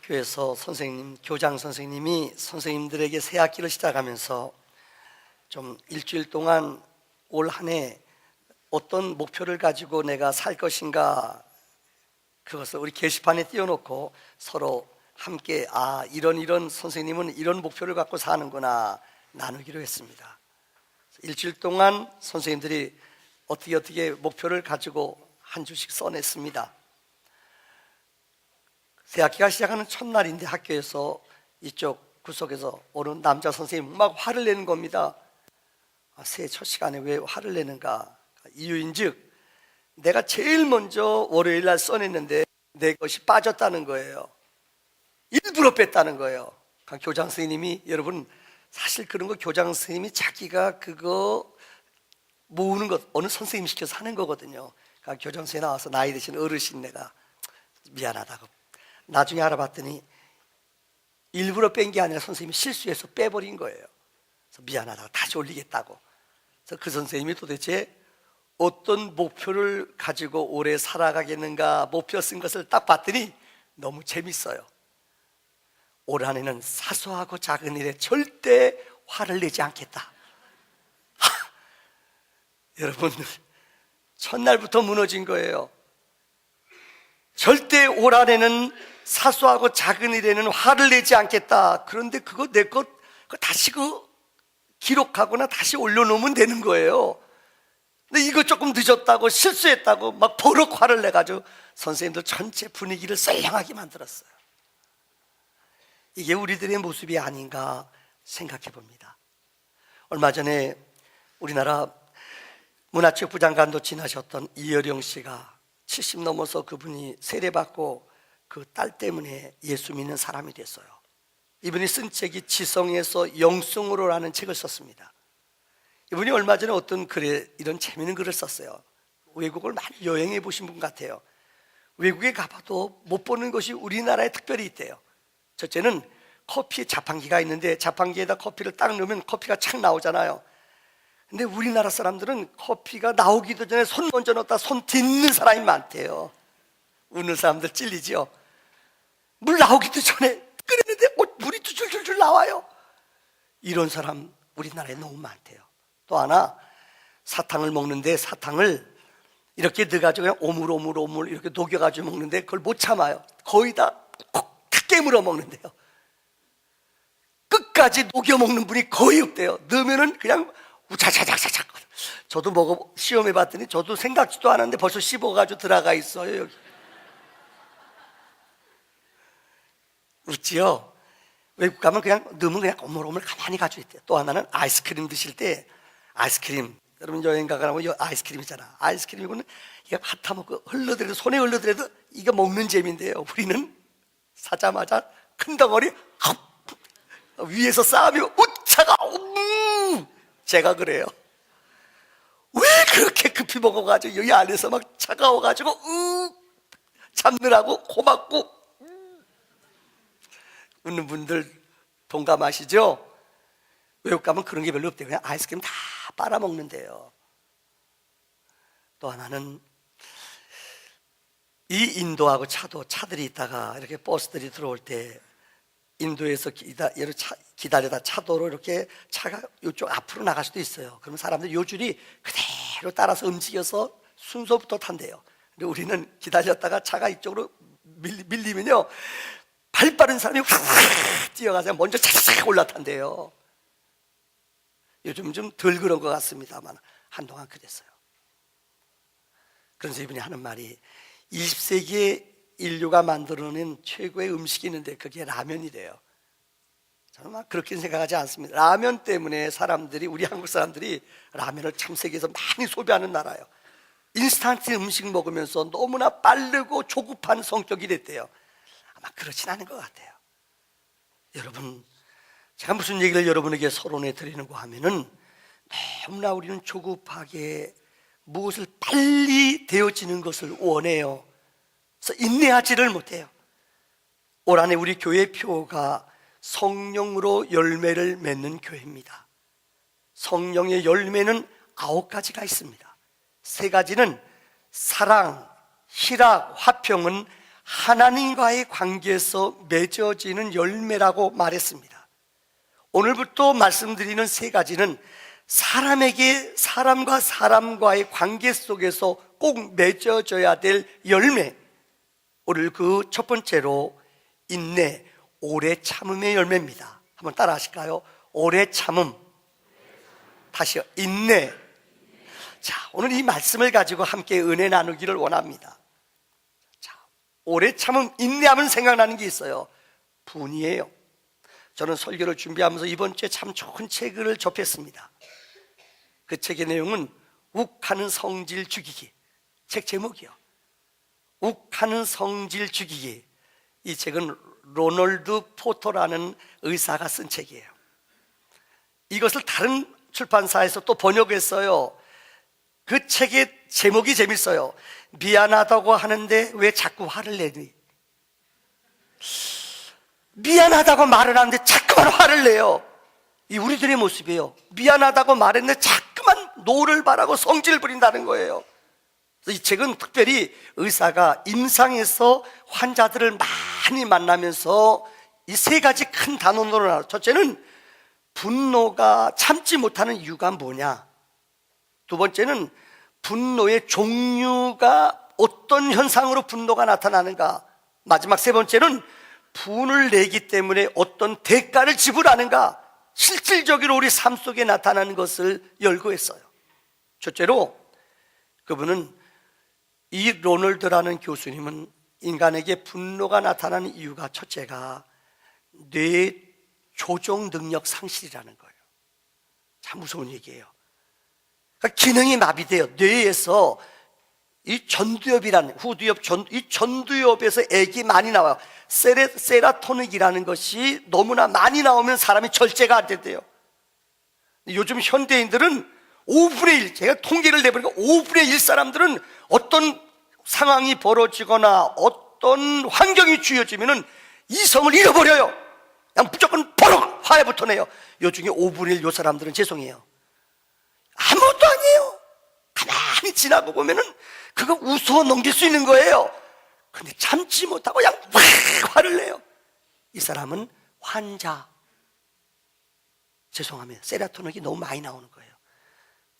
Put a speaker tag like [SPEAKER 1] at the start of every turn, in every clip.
[SPEAKER 1] 학교에서 교장 선생님이 선생님들에게 새 학기를 시작하면서 좀 일주일 동안 올 한 해 어떤 목표를 가지고 내가 살 것인가, 그것을 우리 게시판에 띄워놓고 서로 함께 이런 선생님은 이런 목표를 갖고 사는구나 나누기로 했습니다. 일주일 동안 선생님들이 어떻게 목표를 가지고 한 주씩 써냈습니다. 새 학기가 시작하는 첫날인데 학교에서 이쪽 구석에서 어느 남자 선생님 막 화를 내는 겁니다. 새해 첫 시간에 왜 화를 내는가? 이유인즉 내가 제일 먼저 월요일 날 써냈는데 내 것이 빠졌다는 거예요. 일부러 뺐다는 거예요. 교장 선생님이, 여러분 사실 그런 거 교장 선생님이 자기가 그거 모으는 것 어느 선생님 시켜서 하는 거거든요. 교장 선생님 나와서 나이 드신 어르신 내가 미안하다고, 나중에 알아봤더니 일부러 뺀 게 아니라 선생님이 실수해서 빼버린 거예요. 그래서 미안하다고 다시 올리겠다고. 그래서 그 선생님이 도대체 어떤 목표를 가지고 오래 살아가겠는가 목표 쓴 것을 딱 봤더니 너무 재밌어요. 올 한 해는 사소하고 작은 일에 절대 화를 내지 않겠다. 여러분, 첫날부터 무너진 거예요. 절대 올 한 해는 사소하고 작은 일에는 화를 내지 않겠다. 그런데 그거 내 것 다시 기록하거나 다시 올려놓으면 되는 거예요. 근데 이거 조금 늦었다고, 실수했다고 막 버럭 화를 내가지고 선생님들 전체 분위기를 썰렁하게 만들었어요. 이게 우리들의 모습이 아닌가 생각해 봅니다. 얼마 전에 우리나라 문화체육부 장관도 지나셨던 이여령 씨가 70 넘어서 그분이 세례받고 그 딸 때문에 예수 믿는 사람이 됐어요. 이분이 쓴 책이 지성에서 영성으로라는 책을 썼습니다. 이분이 얼마 전에 어떤 글에 이런 재미있는 글을 썼어요. 외국을 많이 여행해 보신 분 같아요. 외국에 가봐도 못 보는 것이 우리나라에 특별히 있대요. 첫째는 커피 자판기가 있는데 자판기에다 커피를 딱 넣으면 커피가 착 나오잖아요. 근데 우리나라 사람들은 커피가 나오기도 전에 손 먼저 넣었다 손 딛는 사람이 많대요. 웃는 사람들 찔리지요. 물 나오기도 전에 끓였는데 물이 줄줄줄 나와요. 이런 사람 우리나라에 너무 많대요. 또 하나, 사탕을 먹는데 사탕을 이렇게 넣어가지고 그냥 오물 이렇게 녹여가지고 먹는데 그걸 못 참아요. 거의 다 깨물어 먹는데요. 끝까지 녹여 먹는 분이 거의 없대요. 넣으면은 그냥 우차차차차차. 저도 시험해 봤더니 저도 생각지도 않았는데 벌써 씹어가지고 들어가 있어요. 여기. 웃지요? 외국 가면 그냥 넣으면 그냥 오물오물 가만히 가지고 있대요. 또 하나는 아이스크림 드실 때, 아이스크림, 여러분 여행 가면 아이스크림이잖아. 아이스크림이고는 이게 핫하먹고 손에 흘러들어도 이거 먹는 재미인데요. 우리는 사자마자 큰 덩어리 위에서 싸우면 차가워. 제가 그래요. 왜 그렇게 급히 먹어가지고 여기 안에서 막 차가워가지고 잡느라고 고맙고. 웃는 분들 동감하시죠? 외국 가면 그런 게 별로 없대요. 그냥 아이스크림 다 빨아먹는데요. 또 하나는 이 인도하고 차들이 있다가 이렇게 버스들이 들어올 때 인도에서 기다리다 차도로 이렇게 차가 이쪽 앞으로 나갈 수도 있어요. 그러면 사람들 요 줄이 그대로 따라서 움직여서 순서부터 탄대요. 근데 우리는 기다렸다가 차가 이쪽으로 밀리면요, 발 빠른 사람이 확 뛰어가서 먼저 차차차 올라탄대요. 요즘 좀 덜 그런 것 같습니다만 한동안 그랬어요. 그래서 이분이 하는 말이 20세기에 인류가 만들어낸 최고의 음식이 있는데 그게 라면이래요. 저는 막 그렇게 생각하지 않습니다. 라면 때문에 우리 한국 사람들이 라면을 참 세계에서 많이 소비하는 나라예요. 인스턴트 음식 먹으면서 너무나 빠르고 조급한 성격이 됐대요. 아마 그렇진 않은 것 같아요. 여러분, 제가 무슨 얘기를 여러분에게 서론해 드리는가 하면은 너무나 우리는 조급하게 무엇을 빨리 되어지는 것을 원해요. 그래서 인내하지를 못해요. 올 한 해 우리 교회 표가 성령으로 열매를 맺는 교회입니다. 성령의 열매는 9가지가 있습니다. 3가지는 사랑, 희락, 화평은 하나님과의 관계에서 맺어지는 열매라고 말했습니다. 오늘부터 말씀드리는 세 가지는 사람에게 사람과 사람과의 관계 속에서 꼭 맺어져야 될 열매. 오늘 그 첫 번째로 인내, 오래 참음의 열매입니다. 한번 따라 하실까요? 오래 참음. 다시요. 인내. 자, 오늘 이 말씀을 가지고 함께 은혜 나누기를 원합니다. 자, 오래 참음, 인내하면 생각나는 게 있어요. 분이에요. 저는 설교를 준비하면서 이번 주에 참 좋은 책을 접했습니다. 그 책의 내용은 욱하는 성질 죽이기. 책 제목이요. 욱하는 성질 죽이기. 이 책은 로널드 포터라는 의사가 쓴 책이에요. 이것을 다른 출판사에서 또 번역했어요. 그 책의 제목이 재밌어요. 미안하다고 하는데 왜 자꾸 화를 내니? 미안하다고 말을 하는데 자꾸만 화를 내요. 이 우리들의 모습이에요. 미안하다고 말했는데 자꾸만 노를 바라고 성질을 부린다는 거예요. 그래서 이 책은 특별히 의사가 임상에서 환자들을 많이 만나면서 이 세 가지 큰 단원으로 나눠. 첫째는 분노가 참지 못하는 이유가 뭐냐. 두 번째는 분노의 종류가 어떤 현상으로 분노가 나타나는가. 마지막 세 번째는 분을 내기 때문에 어떤 대가를 지불하는가. 실질적으로 우리 삶 속에 나타나는 것을 열거했어요. 첫째로 그분은 이 로널드라는 교수님은 인간에게 분노가 나타나는 이유가 첫째가 뇌 조종 능력 상실이라는 거예요. 참 무서운 얘기예요. 그러니까 기능이 마비돼요. 뇌에서 이 전두엽이라는 후두엽, 이 전두엽에서 액이 많이 나와요. 세라토닌이라는 것이 너무나 많이 나오면 사람이 절제가 안 된대요. 요즘 현대인들은 5분의 1, 제가 통계를 내보니까 5분의 1 사람들은 어떤 상황이 벌어지거나 어떤 환경이 주어지면은 이성을 잃어버려요. 그냥 무조건 버럭 화해부터 내요. 요 중에 5분의 1 요 사람들은 죄송해요. 아무것도 아니에요. 가만히 지나고 보면은 그거 웃어 넘길 수 있는 거예요. 근데 참지 못하고 그냥 화를 내요. 이 사람은 환자. 죄송합니다. 세라토닌이 너무 많이 나오는 거예요.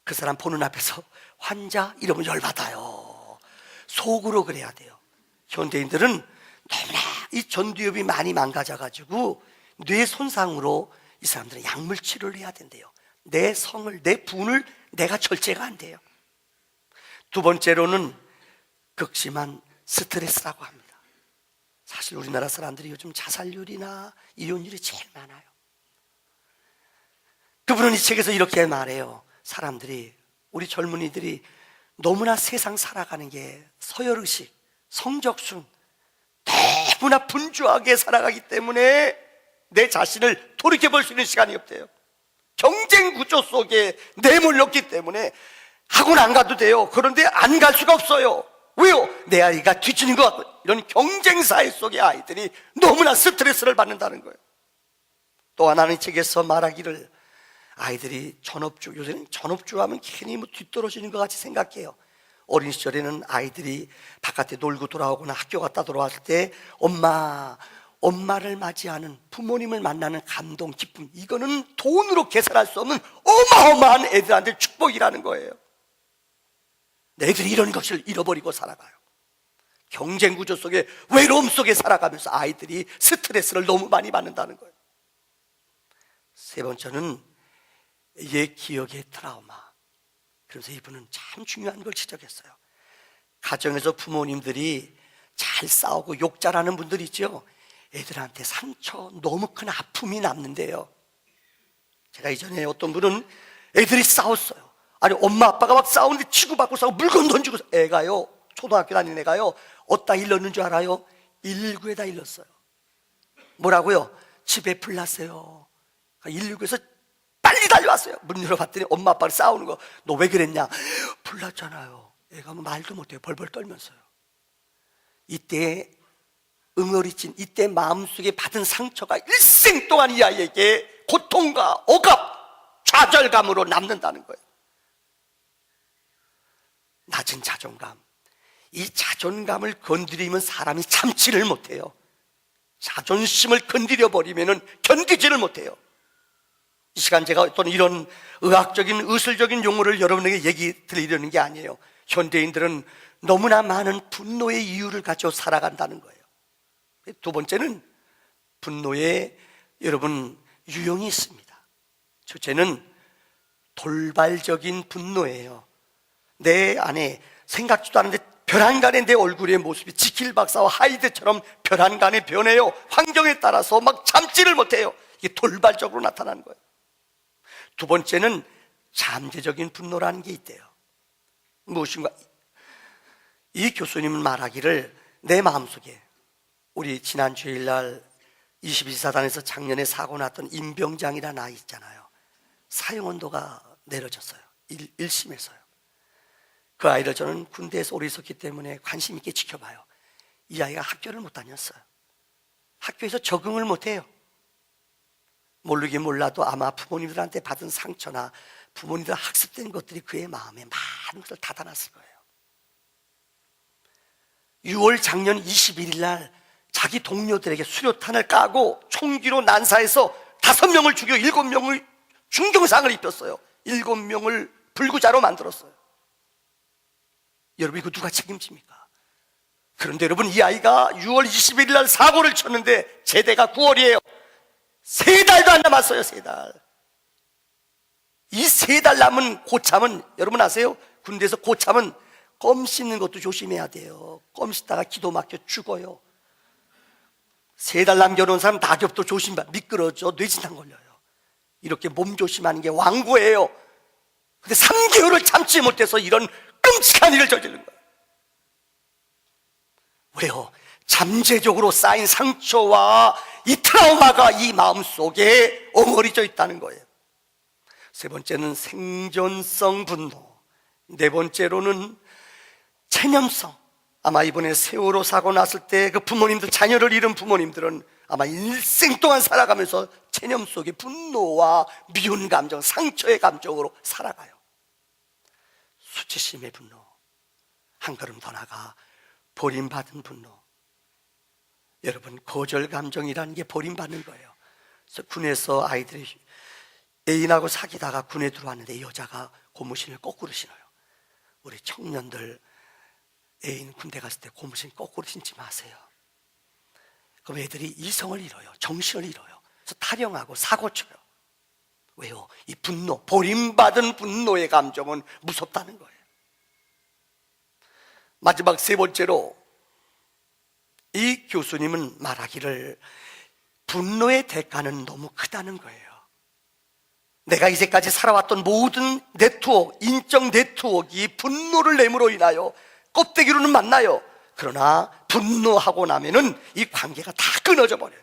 [SPEAKER 1] 그 사람 보는 앞에서 환자 이러면 열받아요. 속으로 그래야 돼요. 현대인들은 너무나 이 전두엽이 많이 망가져가지고 뇌 손상으로 이 사람들은 약물 치료를 해야 된대요. 내 성을, 내 분을 내가 절제가 안 돼요. 두 번째로는 극심한 스트레스라고 합니다. 사실 우리나라 사람들이 요즘 자살률이나 이혼율이 제일 많아요. 그분은 이 책에서 이렇게 말해요. 사람들이, 우리 젊은이들이 너무나 세상 살아가는 게 서열의식, 성적순, 너무나 분주하게 살아가기 때문에 내 자신을 돌이켜볼 수 있는 시간이 없대요. 경쟁 구조 속에 내몰렸기 때문에 학원 안 가도 돼요. 그런데 안 갈 수가 없어요. 왜요? 내 아이가 뒤지는 것 같고, 이런 경쟁 사회 속의 아이들이 너무나 스트레스를 받는다는 거예요. 또 하나는 이 책에서 말하기를 아이들이 전업주, 요새는 전업주 하면 괜히 뭐 뒤떨어지는 것 같이 생각해요. 어린 시절에는 아이들이 바깥에 놀고 돌아오거나 학교 갔다 돌아왔을 때 엄마를 맞이하는, 부모님을 만나는 감동, 기쁨, 이거는 돈으로 계산할 수 없는 어마어마한 애들한테 축복이라는 거예요. 애들이 이런 것을 잃어버리고 살아가요. 경쟁 구조 속에, 외로움 속에 살아가면서 아이들이 스트레스를 너무 많이 받는다는 거예요. 세 번째는 옛 기억의 트라우마. 그래서 이분은 참 중요한 걸 지적했어요. 가정에서 부모님들이 잘 싸우고 욕잘하는 분들 있죠. 애들한테 상처, 너무 큰 아픔이 남는데요. 제가 이전에 어떤 분은 애들이 싸웠어요. 아니 엄마 아빠가 막 싸우는데 치고받고 싸우고 물건 던지고, 애가요, 초등학교 다니는 애가요, 어디다 일렀는 줄 알아요? 119에다 일렀어요. 뭐라고요? 집에 불 났어요. 119에서 빨리 달려왔어요. 문 열어봤더니 엄마 아빠가 싸우는 거. 너 왜 그랬냐? 불 났잖아요. 애가 뭐 말도 못해요. 벌벌 떨면서요. 이때 응어리진, 이때 마음속에 받은 상처가 일생 동안 이 아이에게 고통과 억압, 좌절감으로 남는다는 거예요. 낮은 자존감, 이 자존감을 건드리면 사람이 참지를 못해요. 자존심을 건드려 버리면 견디지를 못해요. 이 시간 제가 어떤 이런 의학적인 의술적인 용어를 여러분에게 얘기 드리려는 게 아니에요. 현대인들은 너무나 많은 분노의 이유를 가지고 살아간다는 거예요. 두 번째는 분노에 여러분 유형이 있습니다. 첫째는 돌발적인 분노예요. 내 안에 생각지도 않은데 별안간에 내 얼굴의 모습이 지킬 박사와 하이드처럼 별안간에 변해요. 환경에 따라서 막 참지를 못해요. 이게 돌발적으로 나타나는 거예요. 두 번째는 잠재적인 분노라는 게 있대요. 무엇인가? 이 교수님은 말하기를 내 마음속에 우리 지난 주일날 22사단에서 작년에 사고 났던 임병장이라는 아이 있잖아요. 사형언도가 내려졌어요. 1심에서요. 그 아이를 저는 군대에서 오래 있었기 때문에 관심 있게 지켜봐요. 이 아이가 학교를 못 다녔어요. 학교에서 적응을 못해요. 모르긴 몰라도 아마 부모님들한테 받은 상처나 부모님들 학습된 것들이 그의 마음에 많은 것을 닫아놨을 거예요. 6월 작년 21일 날 자기 동료들에게 수류탄을 까고 총기로 난사해서 5명을 죽여 7명을 중경상을 입혔어요. 7명을 불구자로 만들었어요. 여러분, 이거 누가 책임집니까? 그런데 여러분, 이 아이가 6월 21일 날 사고를 쳤는데 제대가 9월이에요 3달도 안 남았어요. 3달. 이 3달 남은 고참은 여러분 아세요? 군대에서 고참은 껌 씹는 것도 조심해야 돼요. 껌 씹다가 기도 막혀 죽어요. 3달 남겨놓은 사람 낙엽도 조심해. 미끄러져 뇌진탕 걸려요. 이렇게 몸 조심하는 게 왕고예요. 근데 3개월을 참지 못해서 이런 끔찍한 일을 저지른 거예요. 왜요? 잠재적으로 쌓인 상처와 이 트라우마가 이 마음속에 엉어리져 있다는 거예요. 세 번째는 생존성 분노. 네 번째로는 체념성. 아마 이번에 세월호 사고 났을 때 그 부모님들, 자녀를 잃은 부모님들은 아마 일생 동안 살아가면서 체념 속에 분노와 미운 감정, 상처의 감정으로 살아가요. 수치심의 분노, 한 걸음 더 나가 버림받은 분노. 여러분, 거절 감정이라는 게 버림받는 거예요. 그래서 군에서 아이들이 애인하고 사귀다가 군에 들어왔는데 여자가 고무신을 거꾸로 신어요. 우리 청년들 애인 군대 갔을 때 고무신 거꾸로 신지 마세요. 그럼 애들이 이성을 잃어요. 정신을 잃어요. 그래서 타령하고 사고쳐요. 왜요? 이 분노, 버림받은 분노의 감정은 무섭다는 거예요. 마지막 세 번째로 이 교수님은 말하기를 분노의 대가는 너무 크다는 거예요. 내가 이제까지 살아왔던 모든 네트워크, 인적 네트워크가 분노를 내므로 인하여 껍데기로는 만나요. 그러나 분노하고 나면은 이 관계가 다 끊어져 버려요.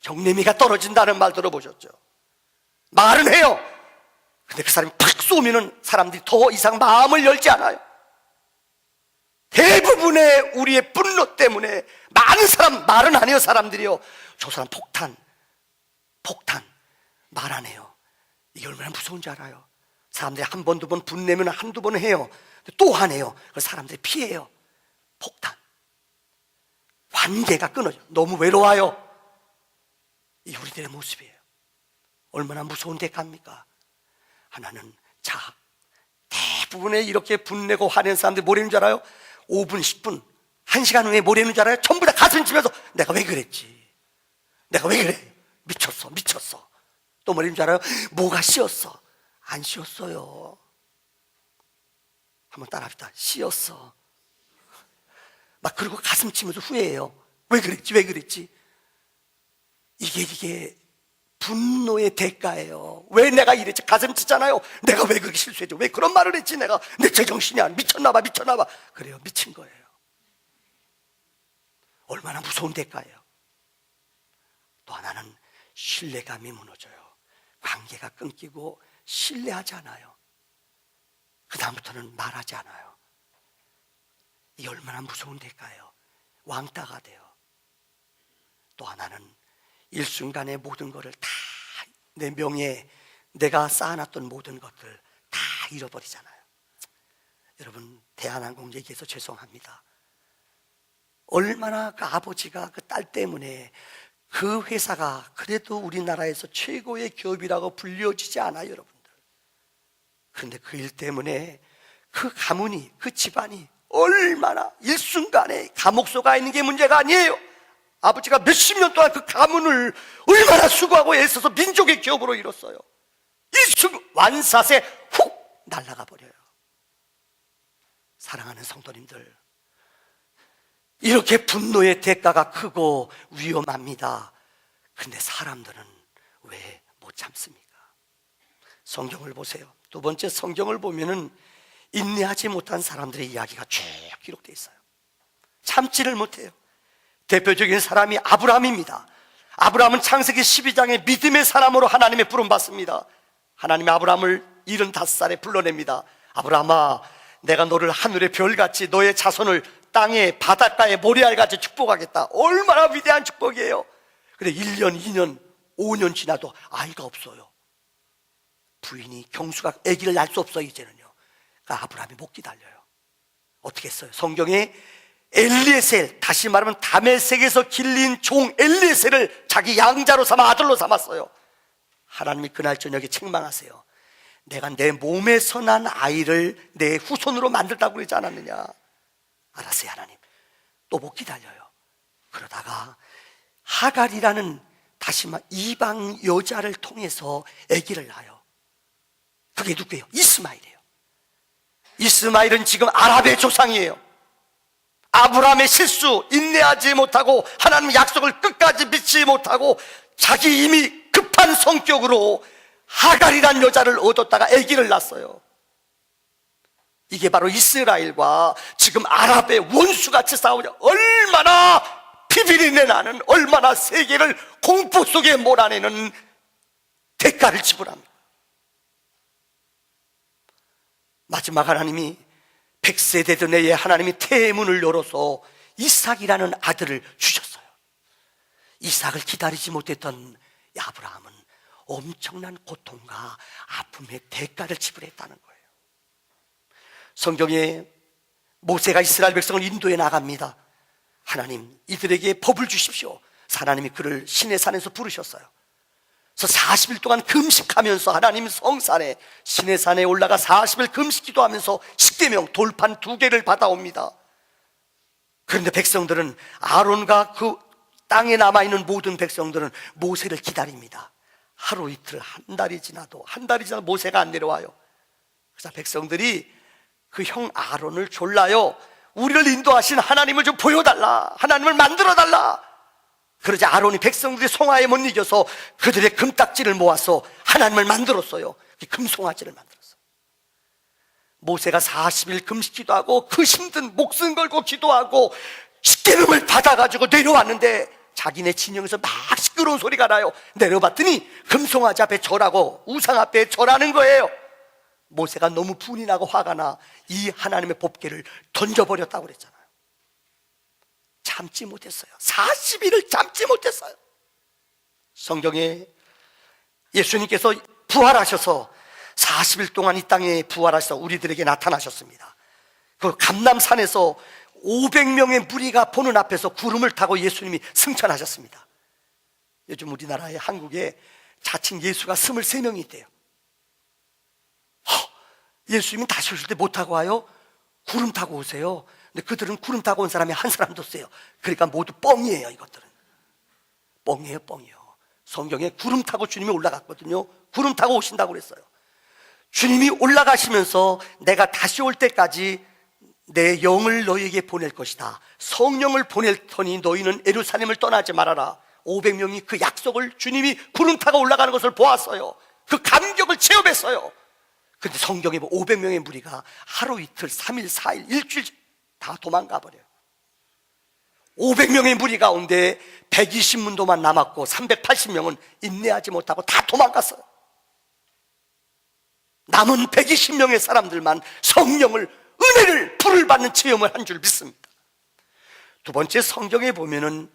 [SPEAKER 1] 정내미가 떨어진다는 말 들어보셨죠? 말은 해요. 근데 그 사람이 팍 쏘면은 사람들이 더 이상 마음을 열지 않아요. 대부분의 우리의 분노 때문에 많은 사람 말은 안 해요. 사람들이요, 저 사람 폭탄 말 안 해요. 이게 얼마나 무서운지 알아요? 사람들이 한 번, 두 번 분내면 한두 번 해요. 또 화내요. 그래서 사람들이 피해요. 폭탄. 관계가 끊어져. 너무 외로워요. 이 우리들의 모습이에요. 얼마나 무서운 대가입니까? 하나는 자학. 대부분의 이렇게 분내고 화낸 사람들이 뭐라는 줄 알아요? 5분, 10분, 1시간 후에 뭐라는 줄 알아요? 전부 다 가슴 치면서 내가 왜 그랬지? 내가 왜 그래? 미쳤어. 또 뭐라는 줄 알아요? 뭐가 씌었어? 안 씌었어요. 한번 따라합시다. 씌었어. 막 그리고 가슴 치면서 후회해요. 왜 그랬지? 이게 분노의 대가예요. 왜 내가 이랬지? 가슴 치잖아요. 내가 왜 그렇게 실수했지? 왜 그런 말을 했지? 내가 내 제정신이 안 미쳤나봐. 그래요, 미친 거예요. 얼마나 무서운 대가예요. 또 하나는 신뢰감이 무너져요. 관계가 끊기고 신뢰하지 않아요. 그 다음부터는 말하지 않아요. 이 얼마나 무서운 대가예요. 왕따가 돼요. 또 하나는 일순간에 모든 것을 다 내 명예에 내가 쌓아놨던 모든 것들 다 잃어버리잖아요. 여러분, 대한항공 얘기해서 죄송합니다. 얼마나 그 아버지가 그 딸 때문에 그 회사가 그래도 우리나라에서 최고의 기업이라고 불려지지 않아요, 여러분들. 그런데 그 일 때문에 그 가문이, 그 집안이 얼마나 일순간에 감옥소 가 있는 게 문제가 아니에요. 아버지가 몇십 년 동안 그 가문을 얼마나 수고하고 애써서 민족의 기업으로 이뤘어요. 완사세 훅 날아가 버려요. 사랑하는 성도님들, 이렇게 분노의 대가가 크고 위험합니다. 그런데 사람들은 왜 못 참습니까? 성경을 보세요. 두 번째, 성경을 보면은 인내하지 못한 사람들의 이야기가 쭉 기록되어 있어요. 참지를 못해요. 대표적인 사람이 아브라함입니다. 아브라함은 창세기 12장에 믿음의 사람으로 하나님의 부름받습니다. 하나님이 아브라함을 75살에 불러냅니다. 아브라함아, 내가 너를 하늘의 별같이 너의 자손을 땅에 바닷가에 모래알같이 축복하겠다. 얼마나 위대한 축복이에요. 근데 1년, 2년, 5년 지나도 아이가 없어요. 부인이 경수가 아기를 낳을 수 없어요. 이제는요. 그러니까 아브라함이 못 기다려요. 어떻게 했어요? 성경에 엘리에셀, 다시 말하면 다메섹에서 길린 종 엘리에셀을 자기 양자로 삼아 아들로 삼았어요. 하나님이 그날 저녁에 책망하세요. 내가 내 몸에서 난 아이를 내 후손으로 만들다고 그러지 않았느냐. 알았어요, 하나님. 또 못 기다려요. 그러다가 하갈이라는 다시 말 이방 여자를 통해서 아기를 낳아요. 그게 누구예요? 이스마엘이에요. 이스마엘은 지금 아랍의 조상이에요. 아브라함의 실수, 인내하지 못하고 하나님의 약속을 끝까지 믿지 못하고 자기 이미 급한 성격으로 하갈이라는 여자를 얻었다가 아기를 낳았어요. 이게 바로 이스라엘과 지금 아랍의 원수같이 싸우냐. 얼마나 피비린내 나는, 얼마나 세계를 공포 속에 몰아내는 대가를 지불합니다. 마지막 하나님이 100세 되던 해에 하나님이 태문을 열어서 이삭이라는 아들을 주셨어요. 이삭을 기다리지 못했던 아브라함은 엄청난 고통과 아픔의 대가를 지불했다는 거예요. 성경에 모세가 이스라엘 백성을 인도해 나갑니다. 하나님, 이들에게 법을 주십시오. 하나님이 그를 시내산에서 부르셨어요. 그래서 40일 동안 금식하면서 하나님 성산에, 시내산에 올라가 40일 금식 기도하면서 십계명 돌판 2개를 받아옵니다. 그런데 백성들은, 아론과 그 땅에 남아있는 모든 백성들은 모세를 기다립니다. 하루 이틀, 한 달이 지나도 모세가 안 내려와요. 그래서 백성들이 그 형 아론을 졸라요. 우리를 인도하신 하나님을 좀 보여달라, 하나님을 만들어달라. 그러자 아론이 백성들의 송아에 못 이겨서 그들의 금딱지를 모아서 하나님을 만들었어요. 금송아지를 만들었어요. 모세가 40일 금식 기도하고 그 힘든 목숨 걸고 기도하고 십계명을 받아가지고 내려왔는데 자기네 진영에서 막 시끄러운 소리가 나요. 내려봤더니 금송아지 앞에 절하고 우상 앞에 절하는 거예요. 모세가 너무 분이 나고 화가 나 이 하나님의 법궤를 던져버렸다고 그랬잖아요. 참지 못했어요. 40일을 참지 못했어요. 성경에 예수님께서 부활하셔서 40일 동안 이 땅에 부활하셔서 우리들에게 나타나셨습니다. 그 감람산에서 500명의 무리가 보는 앞에서 구름을 타고 예수님이 승천하셨습니다. 요즘 우리나라의 한국에 자칭 예수가 23명이 있대요. 예수님이 다시 오실 때 못 타고 와요? 구름 타고 오세요. 근데 그들은 구름 타고 온 사람이 한 사람도 없어요. 그러니까 모두 뻥이에요. 이것들은 뻥이에요, 뻥이요. 성경에 구름 타고 주님이 올라갔거든요. 구름 타고 오신다고 그랬어요. 주님이 올라가시면서 내가 다시 올 때까지 내 영을 너희에게 보낼 것이다. 성령을 보낼 터니 너희는 예루살렘을 떠나지 말아라. 500명이 그 약속을 주님이 구름 타고 올라가는 것을 보았어요. 그 감격을 체험했어요. 그런데 성경에 500명의 무리가 하루 이틀, 3일, 4일, 일주일 다 도망가 버려요. 500명의 무리 가운데 120문도만 남았고 380명은 인내하지 못하고 다 도망갔어요. 남은 120명의 사람들만 성령을, 은혜를, 불을 받는 체험을 한 줄 믿습니다. 두 번째, 성경에 보면은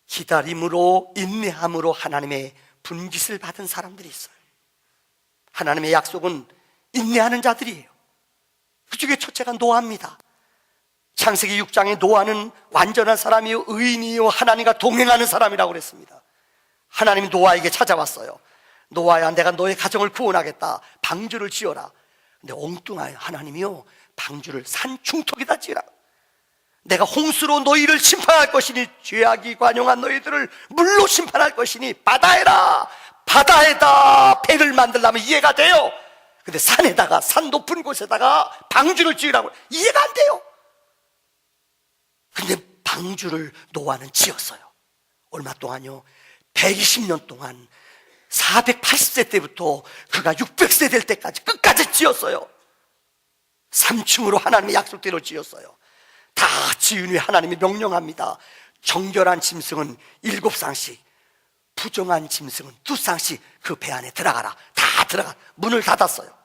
[SPEAKER 1] 기다림으로, 인내함으로 하나님의 분깃을 받은 사람들이 있어요. 하나님의 약속은 인내하는 자들이에요. 그 중에 첫째가 노아입니다. 창세기 6장에 노아는 완전한 사람이요 의인이요 하나님과 동행하는 사람이라고 그랬습니다. 하나님이 노아에게 찾아왔어요. 노아야, 내가 너의 가정을 구원하겠다. 방주를 지어라. 근데 엉뚱한 하나님이요, 방주를 산 중턱에다 지으라. 내가 홍수로 너희를 심판할 것이니 죄악이 관용한 너희들을 물로 심판할 것이니 바다에라, 바다에다 배를 만들려면 이해가 돼요. 근데 산에다가, 산 높은 곳에다가 방주를 지으라고, 이해가 안 돼요. 근데 방주를 노아는 지었어요. 얼마 동안요? 120년 동안 480세 때부터 그가 600세 될 때까지 끝까지 지었어요. 3층으로 하나님의 약속대로 지었어요. 다 지은 후에 하나님이 명령합니다. 정결한 짐승은 7쌍씩, 부정한 짐승은 2쌍씩 그 배 안에 들어가라. 다 들어가. 문을 닫았어요.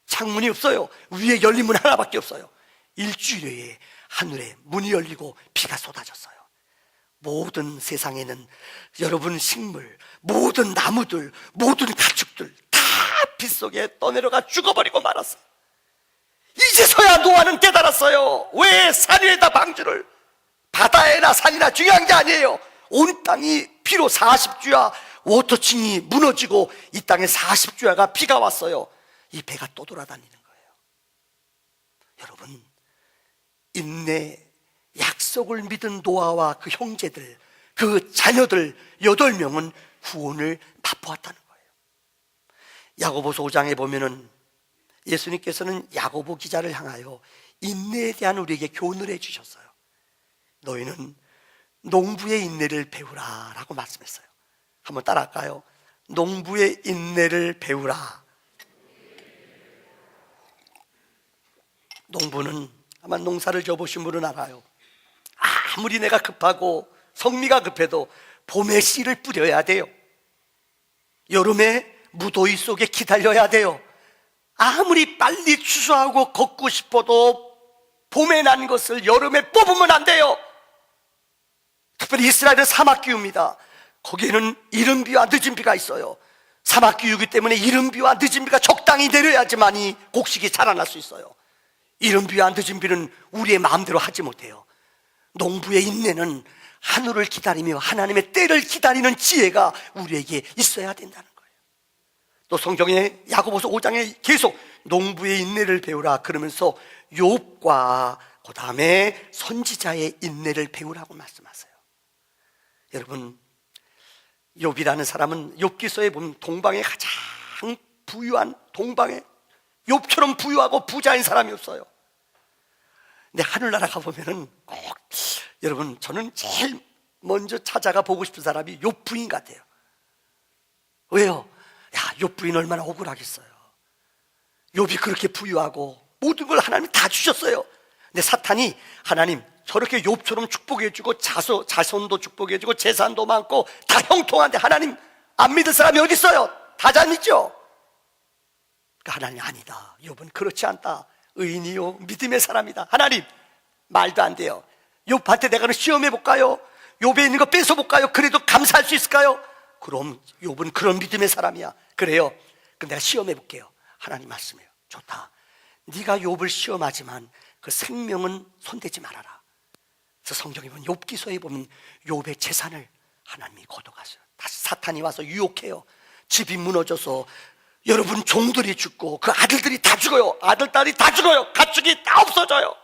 [SPEAKER 1] 창문이 없어요. 위에 열린 문 하나밖에 없어요. 일주일 후에 하늘에 문이 열리고 비가 쏟아졌어요. 모든 세상에는 여러분 식물, 모든 나무들, 모든 가축들 다 빗속에 떠내려가 죽어버리고 말았어요. 이제서야 노아는 깨달았어요. 왜 산 위에다 방주를, 바다에나 산이나 중요한 게 아니에요. 온 땅이 피로 40주야 워터층이 무너지고 이 땅에 40주야가 비가 왔어요. 이 배가 또 돌아다니는 거예요. 여러분, 인내, 약속을 믿은 노아와 그 형제들, 그 자녀들 8명은 구원을 맛보았다는 거예요. 야고보서 5장에 보면은 예수님께서는 야고보 기자를 향하여 인내에 대한 우리에게 교훈을 해주셨어요. 너희는 농부의 인내를 배우라 라고 말씀했어요. 한번 따라할까요? 농부의 인내를 배우라. 농부는 아마 농사를 져보신 분은 알아요. 아무리 내가 급하고 성미가 급해도 봄에 씨를 뿌려야 돼요. 여름에 무더위 속에 기다려야 돼요. 아무리 빨리 추수하고 걷고 싶어도 봄에 난 것을 여름에 뽑으면 안 돼요. 특별히 이스라엘은 사막기후입니다. 거기에는 이른 비와 늦은 비가 있어요. 사막기후이기 때문에 이른 비와 늦은 비가 적당히 내려야지만이 곡식이 자라날 수 있어요. 이른 비와 늦은 비는 우리의 마음대로 하지 못해요. 농부의 인내는 하늘을 기다리며 하나님의 때를 기다리는 지혜가 우리에게 있어야 된다는 거예요. 또 성경에 야고보서 5장에 계속 농부의 인내를 배우라 그러면서 욥과 그 다음에 선지자의 인내를 배우라고 말씀하세요. 여러분, 욥이라는 사람은 욥기서에 보면 동방에 가장 부유한, 동방에 욥처럼 부유하고 부자인 사람이 없어요. 근데 하늘나라 가보면은 꼭, 여러분, 저는 제일 먼저 찾아가 보고 싶은 사람이 욥 부인 같아요. 왜요? 야, 욥 부인 얼마나 억울하겠어요. 욥이 그렇게 부유하고 모든 걸 하나님이 다 주셨어요. 근데 사탄이 하나님 저렇게 욥처럼 축복해주고 자손도 축복해주고 재산도 많고 다 형통한데 하나님 안 믿을 사람이 어디 있어요? 다 잘 믿죠? 그러니까 하나님 아니다. 욥은 그렇지 않다. 의인이요 믿음의 사람이다. 하나님 말도 안 돼요. 욥한테 내가 시험해 볼까요? 욥에 있는 거 뺏어 볼까요? 그래도 감사할 수 있을까요? 그럼 욥은 그런 믿음의 사람이야. 그래요. 그럼 내가 시험해 볼게요. 하나님 말씀해요. 좋다. 네가 욥을 시험하지만 그 생명은 손대지 말아라. 그래서 성경에 보면 욥기서에 보면 욥의 재산을 하나님이 걷어가셔요. 다시 사탄이 와서 유혹해요. 집이 무너져서 여러분 종들이 죽고 그 아들들이 다 죽어요. 아들, 딸이 다 죽어요. 가축이 다 없어져요.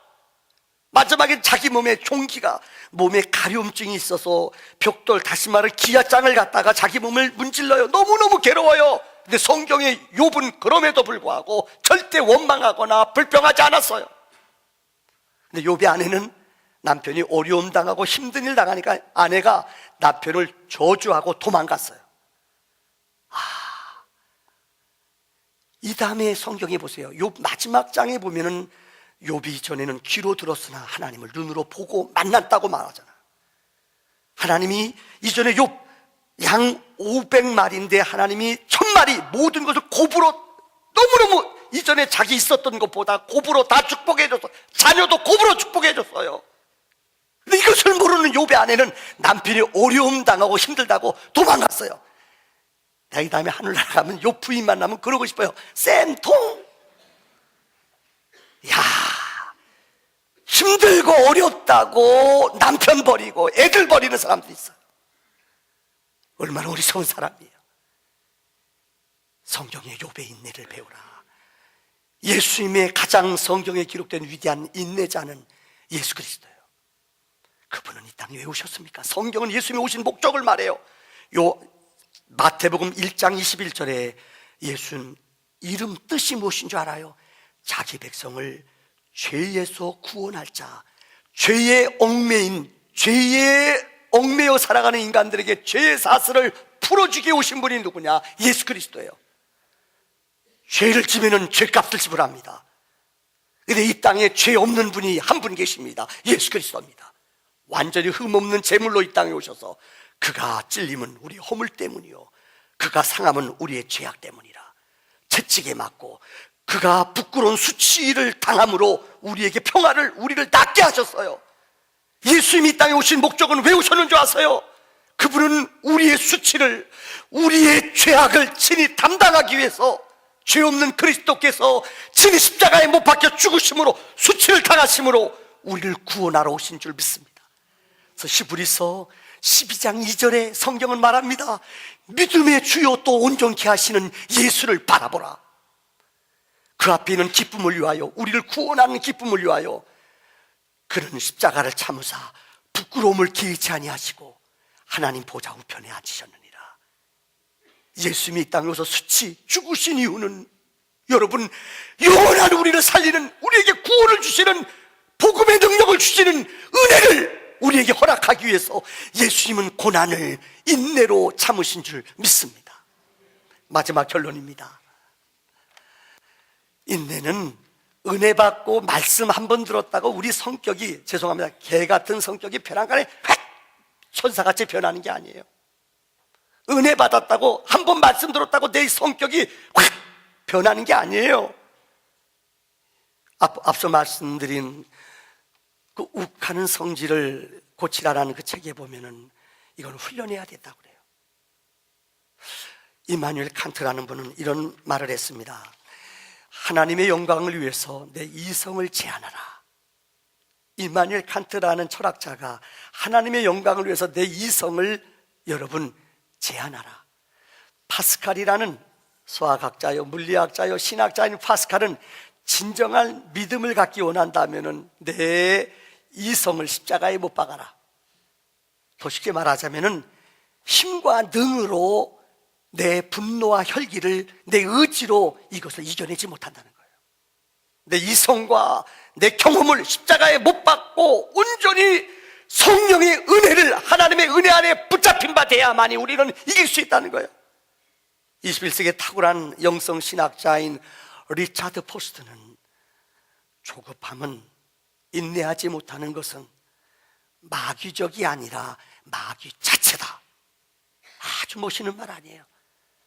[SPEAKER 1] 마지막에 자기 몸에 종기가, 몸에 가려움증이 있어서 벽돌 다시마를 기아장을 갖다가 자기 몸을 문질러요. 너무너무 괴로워요. 근데 성경에 욥은 그럼에도 불구하고 절대 원망하거나 불평하지 않았어요. 근데 욥의 아내는 남편이 어려움 당하고 힘든 일 당하니까 아내가 남편을 저주하고 도망갔어요. 이 다음에 성경에 보세요. 욥 마지막 장에 보면은 욥이 전에는 귀로 들었으나 하나님을 눈으로 보고 만났다고 말하잖아요. 하나님이 이전에 욥 양 500마리인데 하나님이 1000마리 모든 것을 곱으로, 너무너무 이전에 자기 있었던 것보다 곱으로 다 축복해 줬어. 자녀도 곱으로 축복해 줬어요. 근데 이것을 모르는 욥의 아내는 남편이 어려움 당하고 힘들다고 도망갔어요. 이 다음에 하늘나라 가면 욥 부인 만나면 그러고 싶어요. 쌤통! 야, 힘들고 어렵다고 남편 버리고 애들 버리는 사람들이 있어요. 얼마나 어리석은 사람이에요. 성경의 욥의 인내를 배우라. 예수님의 가장 성경에 기록된 위대한 인내자는 예수 그리스도예요. 그분은 이 땅에 왜 오셨습니까? 성경은 예수님이 오신 목적을 말해요. 마태복음 1장 21절에 예수는 이름 뜻이 무엇인 줄 알아요? 자기 백성을 죄에서 구원할 자, 죄에 얽매여 살아가는 인간들에게 죄의 사슬을 풀어주게 오신 분이 누구냐? 예수 그리스도예요. 죄를 지면은 죄값을 지불합니다. 그런데 이 땅에 죄 없는 분이 한 분 계십니다. 예수 그리스도입니다. 완전히 흠없는 제물로 이 땅에 오셔서 그가 찔림은 우리 허물 때문이요, 그가 상함은 우리의 죄악 때문이라. 채찍에 맞고 그가 부끄러운 수치를 당함으로 우리에게 평화를, 우리를 낫게 하셨어요. 예수님이 이 땅에 오신 목적은 왜 오셨는 줄 아세요? 그분은 우리의 수치를, 우리의 죄악을 친히 담당하기 위해서 죄 없는 그리스도께서 친히 십자가에 못 박혀 죽으심으로, 수치를 당하심으로 우리를 구원하러 오신 줄 믿습니다. 그래서 히브리서 12장 2절에 성경은 말합니다. 믿음의 주요 또 온전케 하시는 예수를 바라보라. 그 앞에 있는 기쁨을 위하여, 우리를 구원하는 기쁨을 위하여 그는 십자가를 참으사 부끄러움을 기이치 아니하시고 하나님 보좌 우편에 앉으셨느니라. 예수님이 이 땅에 오셔서 수치 죽으신 이유는, 여러분, 영원한 우리를 살리는, 우리에게 구원을 주시는, 복음의 능력을 주시는 은혜를 우리에게 허락하기 위해서 예수님은 고난을 인내로 참으신 줄 믿습니다. 마지막 결론입니다. 인내는 은혜 받고 말씀 한 번 들었다고 우리 성격이, 죄송합니다, 개 같은 성격이 변한간에 천사같이 변하는 게 아니에요. 은혜 받았다고, 한 번 말씀 들었다고 내 성격이 확 변하는 게 아니에요. 앞서 말씀드린 그 욱하는 성질을 고치라라는 그 책에 보면은 이건 훈련해야 된다고 그래요. 이마누엘 칸트라는 분은 이런 말을 했습니다. 하나님의 영광을 위해서 내 이성을 제한하라. 이마누엘 칸트라는 철학자가 하나님의 영광을 위해서 내 이성을 여러분 제한하라. 파스칼이라는 수학학자요, 물리학자요, 신학자인 파스칼은 진정한 믿음을 갖기 원한다면은 내 이성을 십자가에 못 박아라. 더 쉽게 말하자면은 힘과 능으로 내 분노와 혈기를 내 의지로 이것을 이겨내지 못한다는 거예요. 내 이성과 내 경험을 십자가에 못 박고 온전히 성령의 은혜를, 하나님의 은혜 안에 붙잡힌 바 돼야만이 우리는 이길 수 있다는 거예요. 21세기의 탁월한 영성신학자인 리차드 포스트는 조급함은, 인내하지 못하는 것은 마귀적이 아니라 마귀 자체다. 아주 멋있는 말 아니에요.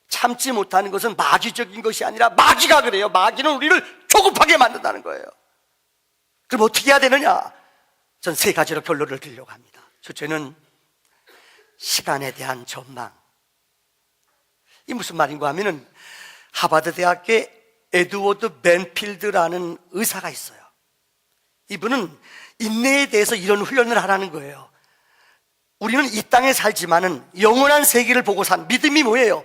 [SPEAKER 1] 참지 못하는 것은 마귀적인 것이 아니라 마귀가 그래요. 마귀는 우리를 조급하게 만든다는 거예요. 그럼 어떻게 해야 되느냐? 전 세 가지로 결론을 드리려고 합니다. 첫째는 시간에 대한 전망. 이 무슨 말인가 하면은 하버드 대학교에 에드워드 벤필드라는 의사가 있어요. 이분은 인내에 대해서 이런 훈련을 하라는 거예요. 우리는 이 땅에 살지만은 영원한 세계를 보고 산, 믿음이 뭐예요?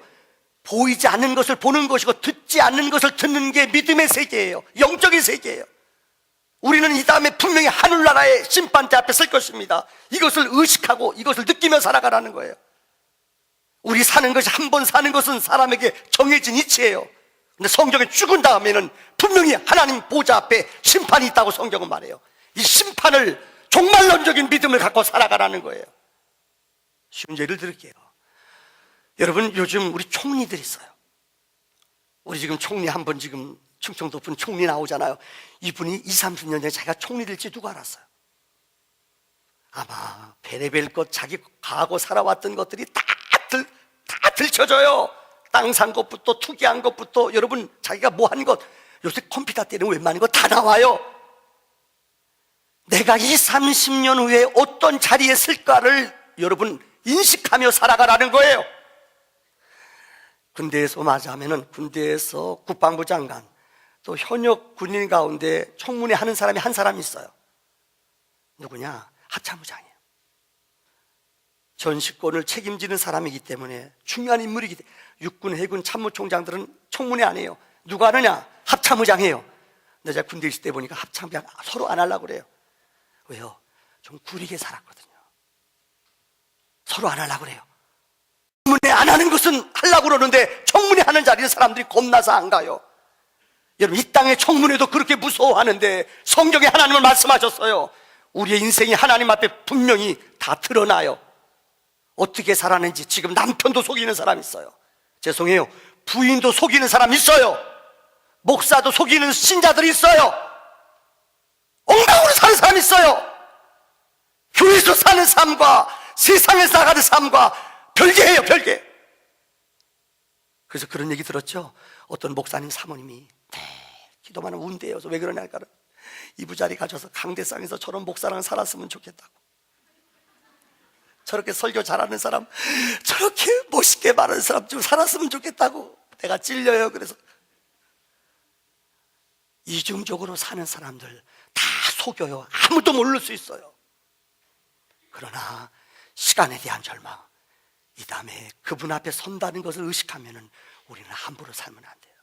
[SPEAKER 1] 보이지 않는 것을 보는 것이고 듣지 않는 것을 듣는 게 믿음의 세계예요. 영적인 세계예요. 우리는 이 다음에 분명히 하늘나라의 심판대 앞에 설 것입니다. 이것을 의식하고 이것을 느끼며 살아가라는 거예요. 우리 사는 것이, 한 번 사는 것은 사람에게 정해진 이치예요. 근데 성경에 죽은 다음에는 분명히 하나님 보좌 앞에 심판이 있다고 성경은 말해요. 이 심판을, 종말론적인 믿음을 갖고 살아가라는 거예요. 쉬운 예를 들을게요. 여러분, 요즘 우리 총리들 있어요. 우리 지금 총리 한 번, 지금 충청도 분 총리 나오잖아요. 이분이 20, 30년 전에 자기가 총리 될지 누가 알았어요? 아마 베레벨 것, 자기 과거 살아왔던 것들이 다 들춰져요. 땅 산 것부터, 투기한 것부터, 여러분 자기가 뭐 한 것, 요새 컴퓨터 때는 웬만한 거 다 나와요. 내가 20, 30년 후에 어떤 자리에 쓸까를 여러분 인식하며 살아가라는 거예요. 군대에서 맞이하면은 군대에서 국방부 장관, 또 현역 군인 가운데 청문회 하는 사람이 한 사람 있어요. 누구냐? 합참의장이에요. 전시권을 책임지는 사람이기 때문에 중요한 인물이기 때문에 육군, 해군, 참모총장들은 청문회 안 해요. 누가 하느냐? 합참의장 해요. 근데 제가 군대 있을 때 보니까 합참의장 서로 안 하려고 그래요. 왜요? 좀 구리게 살았거든요. 서로 안 하려고 그래요. 청문회 안 하는 것은 하려고 그러는데 청문회 하는 자리에 사람들이 겁나서 안 가요. 여러분, 이 땅의 청문회도 그렇게 무서워하는데 성경에 하나님은 말씀하셨어요. 우리의 인생이 하나님 앞에 분명히 다 드러나요. 어떻게 살았는지. 지금 남편도 속이는 사람 있어요. 죄송해요, 부인도 속이는 사람 있어요. 목사도 속이는 신자들이 있어요. 엉망으로 사는 사람 있어요. 교회에서 사는 삶과 세상에서 나가는 삶과 별개예요, 별개. 그래서 그런 얘기 들었죠. 어떤 목사님 사모님이 기도만 하면 운대요. 왜 그러냐니까 이부자리 가져서 강대상에서 저런 목사랑 살았으면 좋겠다고. 저렇게 설교 잘하는 사람, 저렇게 멋있게 말하는 사람 좀 살았으면 좋겠다고. 내가 찔려요. 그래서 이중적으로 사는 사람들 다 속여요. 아무도 모를 수 있어요. 그러나 시간에 대한 절망, 이 다음에 그분 앞에 선다는 것을 의식하면 우리는 함부로 살면 안 돼요.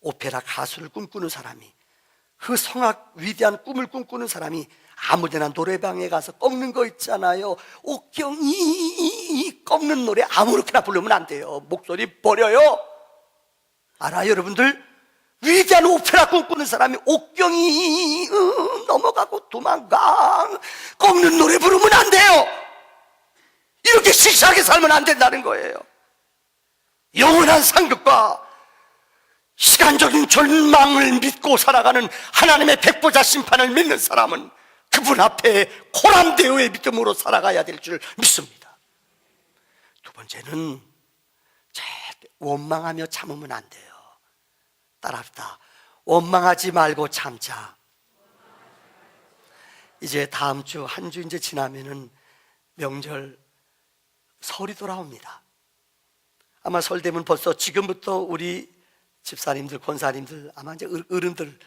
[SPEAKER 1] 오페라 가수를 꿈꾸는 사람이, 그 성악 위대한 꿈을 꿈꾸는 사람이 아무데나 노래방에 가서 꺾는 거 있잖아요. 옥경이 꺾는 노래 아무렇게나 부르면 안 돼요. 목소리 버려요. 알아요, 여러분들? 위대한 오페라 꿈꾸는 사람이 옥경이 넘어가고 도망가 꺾는 노래 부르면 안 돼요. 이렇게 시시하게 살면 안 된다는 거예요. 영원한 상급과 시간적인 절망을 믿고 살아가는 하나님의 백보자 심판을 믿는 사람은 그분 앞에 코람대오의 믿음으로 살아가야 될 줄 믿습니다. 두 번째는 절대 원망하며 참으면 안 돼요. 따라합시다. 원망하지 말고 참자. 이제 다음 주, 한 주 이제 지나면은 명절 설이 돌아옵니다. 아마 설 되면 벌써 지금부터 우리 집사님들, 권사님들, 아마 이제 어른들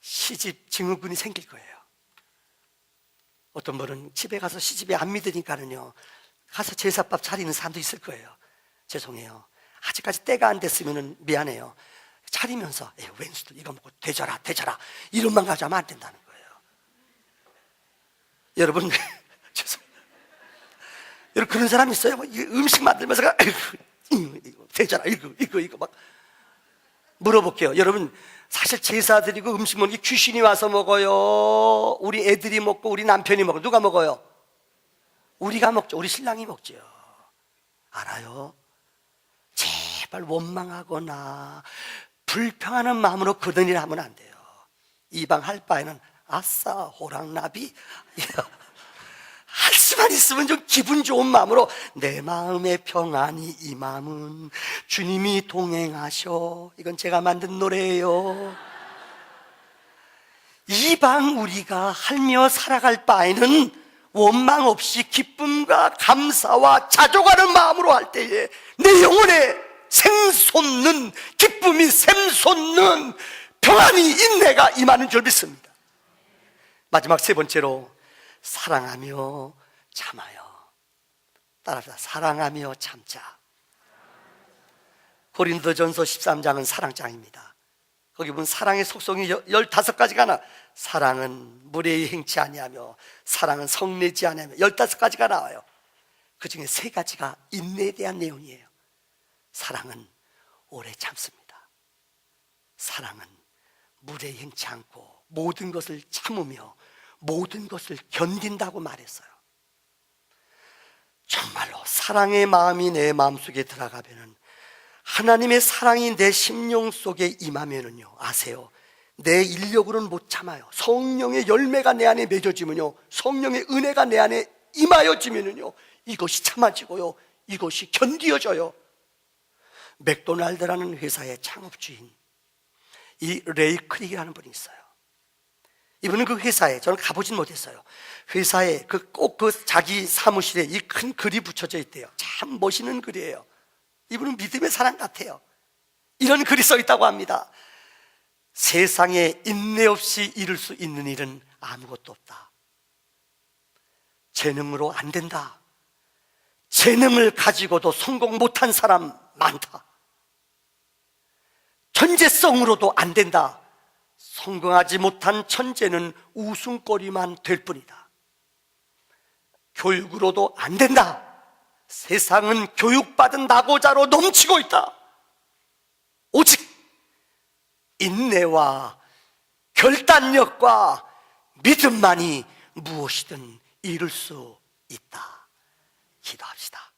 [SPEAKER 1] 시집 증후군이 생길 거예요. 어떤 분은 집에 가서 시집에 안 믿으니까는요, 가서 제사밥 차리는 사람도 있을 거예요. 죄송해요. 아직까지 때가 안 됐으면 미안해요. 차리면서 왼수도 이거 먹고 되져라 되져라 이런만 가져가면 안 된다는 거예요. 여러분 죄송해요. 여러분 그런 사람 있어요? 음식 만들면서 이거 되져라 이거 막 물어볼게요. 여러분 사실 제사 드리고 음식 먹는 게 귀신이 와서 먹어요? 우리 애들이 먹고 우리 남편이 먹어요? 누가 먹어요? 우리가 먹죠. 우리 신랑이 먹죠. 알아요? 제발 원망하거나 불평하는 마음으로 그런 일을 하면 안 돼요. 이방 할 바에는 아싸 호랑나비 할 수만 있으면 좀 기분 좋은 마음으로 내 마음의 평안이 이 마음은 주님이 동행하셔. 이건 제가 만든 노래예요. 이방 우리가 하며 살아갈 바에는 원망 없이 기쁨과 감사와 자족하는 마음으로 할 때에 내 영혼에 샘솟는 기쁨이 샘솟는 평안이 인내가 임하는 줄 믿습니다. 마지막 세 번째로 사랑하며 참아요. 따라합시다. 사랑하며 참자. 고린도전서 13장은 사랑장입니다. 거기 보면 사랑의 속성이 15가지가 나와요. 사랑은 무례히 행치 아니하며 사랑은 성내지 아니하며 15가지가 나와요. 그 중에 3가지가 인내에 대한 내용이에요. 사랑은 오래 참습니다. 사랑은 무례히 행치 않고 모든 것을 참으며 모든 것을 견딘다고 말했어요. 정말로 사랑의 마음이 내 마음속에 들어가면은, 하나님의 사랑이 내 심령 속에 임하면은요, 아세요? 내 인력으로는 못 참아요. 성령의 열매가 내 안에 맺어지면요, 성령의 은혜가 내 안에 임하여지면은요, 이것이 참아지고요, 이것이 견디어져요. 맥도날드라는 회사의 창업주인 이 레이 크릭이라는 분이 있어요. 이분은 그 회사에, 저는 가보진 못했어요. 회사에 꼭 자기 사무실에 이 큰 글이 붙여져 있대요. 참 멋있는 글이에요. 이분은 믿음의 사람 같아요. 이런 글이 써 있다고 합니다. 세상에 인내 없이 이룰 수 있는 일은 아무것도 없다. 재능으로 안 된다. 재능을 가지고도 성공 못한 사람 많다. 천재성으로도 안 된다. 성공하지 못한 천재는 웃음거리만 될 뿐이다. 교육으로도 안 된다. 세상은 교육받은 낙오자로 넘치고 있다. 오직 인내와 결단력과 믿음만이 무엇이든 이룰 수 있다. 기도합시다.